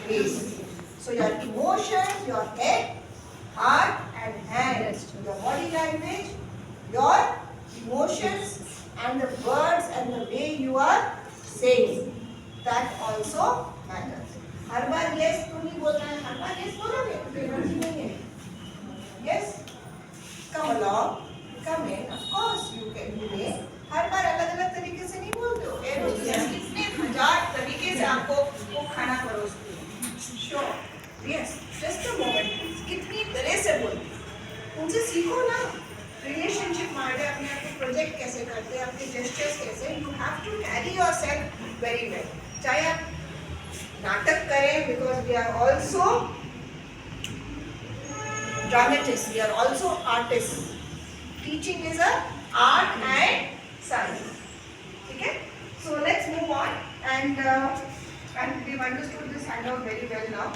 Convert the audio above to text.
face. So your emotions, your head, heart and hand, your body language, your emotions and the words and the way you are saying, that also matters. Her bar yes तुम ही बोलना है, हर बार yes बोलोगे तो energy नहीं है. Yes, come along, come in, of course you can do it. हर बार अलग-अलग तरीके से नहीं बोलते हो. एयर होस्टेस कितने हजार तरीके से आपको वो खाना परोसती है. Sure, yes, just a moment please. कितनी तरह से बोलती है. उनसे सीखो ना. रिलेशनशिप मार्डे अपने आप को प्रोजेक्ट कैसे करते हैं, अपने जेस्चर्स कैसे. You have to carry yourself very well. चाहे आप नाटक करें, because we are also dramatists, we are also artists. Teaching is a art and science. Okay? So let's move on, and we've understood this handout very well now.